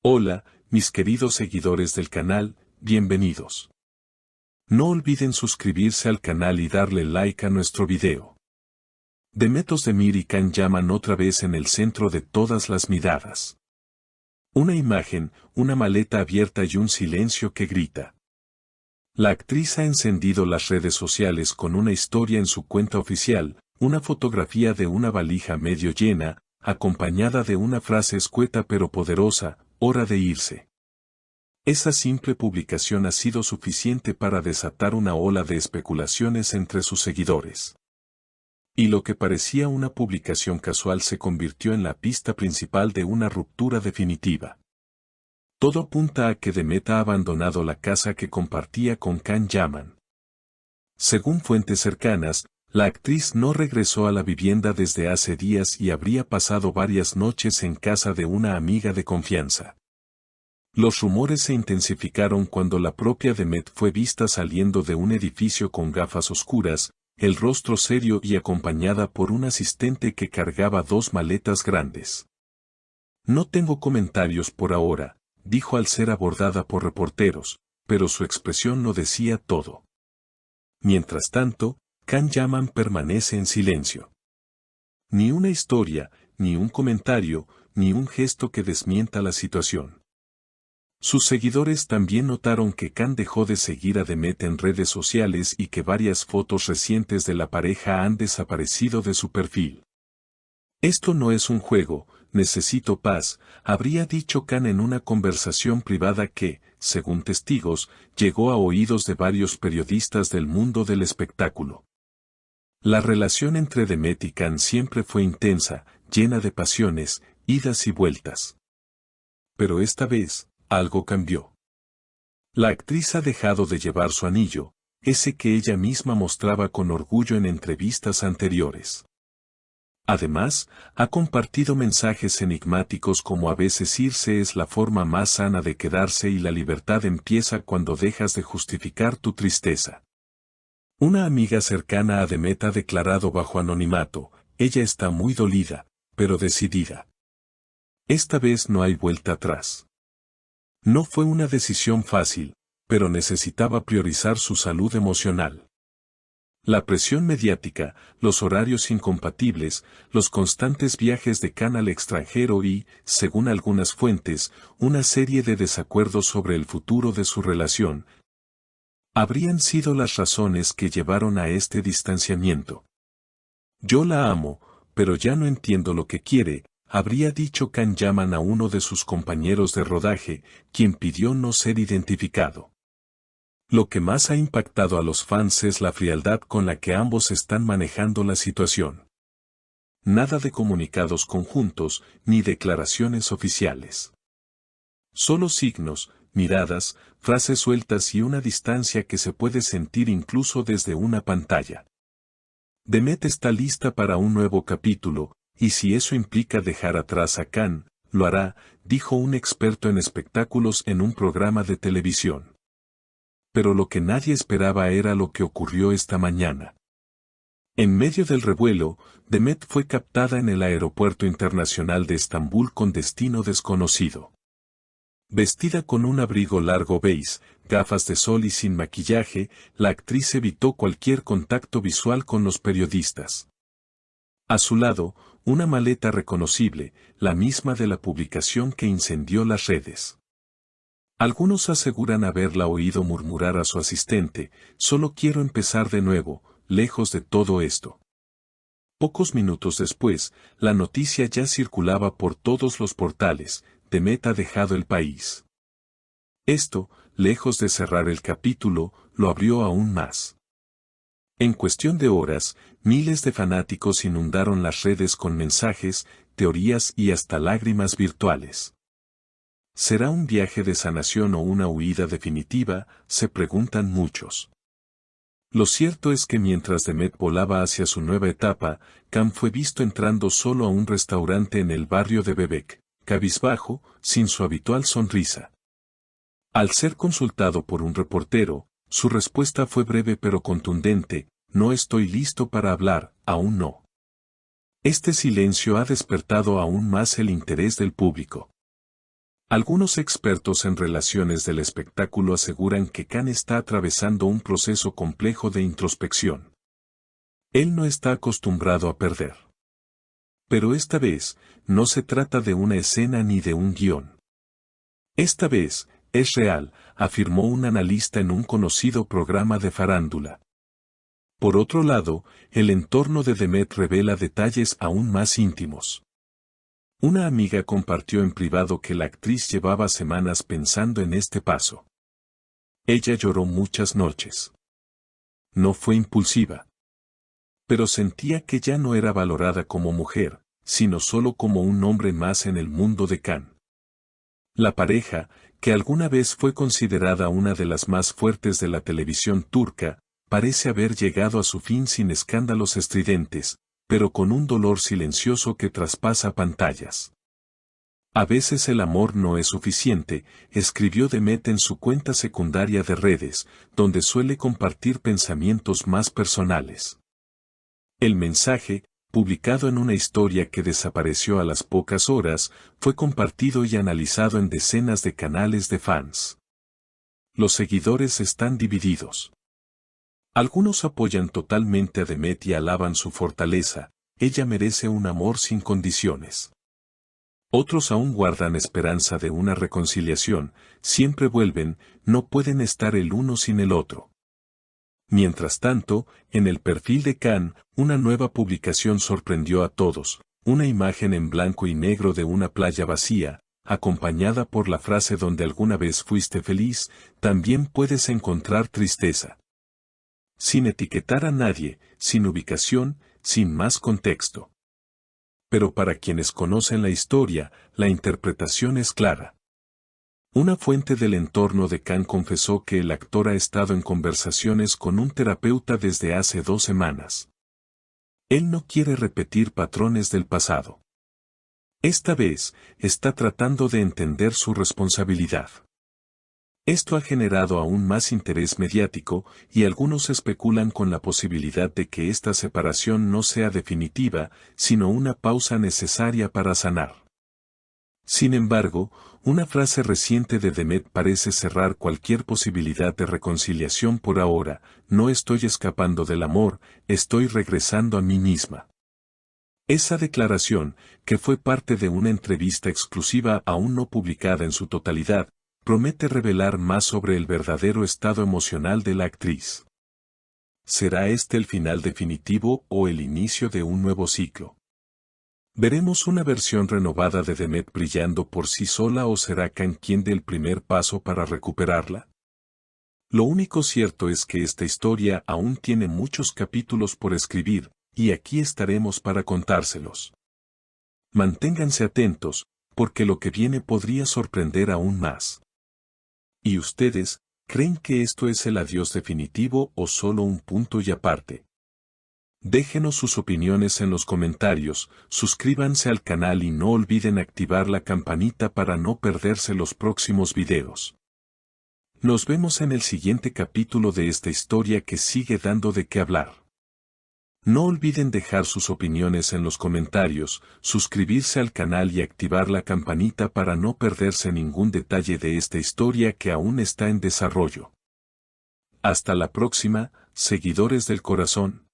Hola, mis queridos seguidores del canal, bienvenidos. No olviden suscribirse al canal y darle like a nuestro video. Demet Özdemir y Can Yaman otra vez en el centro de todas las miradas. Una imagen, una maleta abierta y un silencio que grita. La actriz ha encendido las redes sociales con una historia en su cuenta oficial, una fotografía de una valija medio llena, acompañada de una frase escueta pero poderosa: hora de irse. Esa simple publicación ha sido suficiente para desatar una ola de especulaciones entre sus seguidores. Y lo que parecía una publicación casual se convirtió en la pista principal de una ruptura definitiva. Todo apunta a que Demet ha abandonado la casa que compartía con Can Yaman. Según fuentes cercanas, la actriz no regresó a la vivienda desde hace días y habría pasado varias noches en casa de una amiga de confianza. Los rumores se intensificaron cuando la propia Demet fue vista saliendo de un edificio con gafas oscuras, el rostro serio y acompañada por un asistente que cargaba dos maletas grandes. No tengo comentarios por ahora, dijo al ser abordada por reporteros, pero su expresión lo decía todo. Mientras tanto, Can Yaman permanece en silencio. Ni una historia, ni un comentario, ni un gesto que desmienta la situación. Sus seguidores también notaron que Can dejó de seguir a Demet en redes sociales y que varias fotos recientes de la pareja han desaparecido de su perfil. Esto no es un juego, necesito paz, habría dicho Can en una conversación privada que, según testigos, llegó a oídos de varios periodistas del mundo del espectáculo. La relación entre Demet y Can siempre fue intensa, llena de pasiones, idas y vueltas. Pero esta vez, algo cambió. La actriz ha dejado de llevar su anillo, ese que ella misma mostraba con orgullo en entrevistas anteriores. Además, ha compartido mensajes enigmáticos como: a veces irse es la forma más sana de quedarse y la libertad empieza cuando dejas de justificar tu tristeza. Una amiga cercana a Demet ha declarado bajo anonimato: ella está muy dolida, pero decidida. Esta vez no hay vuelta atrás. No fue una decisión fácil, pero necesitaba priorizar su salud emocional. La presión mediática, los horarios incompatibles, los constantes viajes de Can al extranjero y, según algunas fuentes, una serie de desacuerdos sobre el futuro de su relación, habrían sido las razones que llevaron a este distanciamiento. Yo la amo, pero ya no entiendo lo que quiere, habría dicho Can Yaman a uno de sus compañeros de rodaje, quien pidió no ser identificado. Lo que más ha impactado a los fans es la frialdad con la que ambos están manejando la situación. Nada de comunicados conjuntos, ni declaraciones oficiales. Solo signos, miradas, frases sueltas y una distancia que se puede sentir incluso desde una pantalla. Demet está lista para un nuevo capítulo, y si eso implica dejar atrás a Can, lo hará, dijo un experto en espectáculos en un programa de televisión. Pero lo que nadie esperaba era lo que ocurrió esta mañana. En medio del revuelo, Demet fue captada en el aeropuerto internacional de Estambul con destino desconocido. Vestida con un abrigo largo beige, gafas de sol y sin maquillaje, la actriz evitó cualquier contacto visual con los periodistas. A su lado, una maleta reconocible, la misma de la publicación que incendió las redes. Algunos aseguran haberla oído murmurar a su asistente: solo quiero empezar de nuevo, lejos de todo esto. Pocos minutos después, la noticia ya circulaba por todos los portales: Demet ha dejado el país. Esto, lejos de cerrar el capítulo, lo abrió aún más. En cuestión de horas, miles de fanáticos inundaron las redes con mensajes, teorías y hasta lágrimas virtuales. ¿Será un viaje de sanación o una huida definitiva?, se preguntan muchos. Lo cierto es que mientras Demet volaba hacia su nueva etapa, Can fue visto entrando solo a un restaurante en el barrio de Bebek, cabizbajo, sin su habitual sonrisa. Al ser consultado por un reportero, su respuesta fue breve pero contundente: no estoy listo para hablar, aún no. Este silencio ha despertado aún más el interés del público. Algunos expertos en relaciones del espectáculo aseguran que Khan está atravesando un proceso complejo de introspección. Él no está acostumbrado a perder. Pero esta vez, no se trata de una escena ni de un guión. Esta vez, es real, afirmó un analista en un conocido programa de farándula. Por otro lado, el entorno de Demet revela detalles aún más íntimos. Una amiga compartió en privado que la actriz llevaba semanas pensando en este paso. Ella lloró muchas noches. No fue impulsiva. Pero sentía que ya no era valorada como mujer, sino solo como un hombre más en el mundo de Khan. La pareja, que alguna vez fue considerada una de las más fuertes de la televisión turca, parece haber llegado a su fin sin escándalos estridentes, pero con un dolor silencioso que traspasa pantallas. A veces el amor no es suficiente, escribió Demet en su cuenta secundaria de redes, donde suele compartir pensamientos más personales. El mensaje, publicado en una historia que desapareció a las pocas horas, fue compartido y analizado en decenas de canales de fans. Los seguidores están divididos. Algunos apoyan totalmente a Demet y alaban su fortaleza, ella merece un amor sin condiciones. Otros aún guardan esperanza de una reconciliación, siempre vuelven, no pueden estar el uno sin el otro. Mientras tanto, en el perfil de Khan, una nueva publicación sorprendió a todos, una imagen en blanco y negro de una playa vacía, acompañada por la frase donde alguna vez fuiste feliz, también puedes encontrar tristeza. Sin etiquetar a nadie, sin ubicación, sin más contexto. Pero para quienes conocen la historia, la interpretación es clara. Una fuente del entorno de Khan confesó que el actor ha estado en conversaciones con un terapeuta desde hace 2 semanas. Él no quiere repetir patrones del pasado. Esta vez, está tratando de entender su responsabilidad. Esto ha generado aún más interés mediático, y algunos especulan con la posibilidad de que esta separación no sea definitiva, sino una pausa necesaria para sanar. Sin embargo, una frase reciente de Demet parece cerrar cualquier posibilidad de reconciliación por ahora: no estoy escapando del amor, estoy regresando a mí misma. Esa declaración, que fue parte de una entrevista exclusiva aún no publicada en su totalidad, promete revelar más sobre el verdadero estado emocional de la actriz. ¿Será este el final definitivo o el inicio de un nuevo ciclo? ¿Veremos una versión renovada de Demet brillando por sí sola o será Khan quien dé el primer paso para recuperarla? Lo único cierto es que esta historia aún tiene muchos capítulos por escribir, y aquí estaremos para contárselos. Manténganse atentos, porque lo que viene podría sorprender aún más. ¿Y ustedes, creen que esto es el adiós definitivo o solo un punto y aparte? Déjenos sus opiniones en los comentarios, suscríbanse al canal y no olviden activar la campanita para no perderse los próximos videos. Nos vemos en el siguiente capítulo de esta historia que sigue dando de qué hablar. No olviden dejar sus opiniones en los comentarios, suscribirse al canal y activar la campanita para no perderse ningún detalle de esta historia que aún está en desarrollo. Hasta la próxima, seguidores del corazón.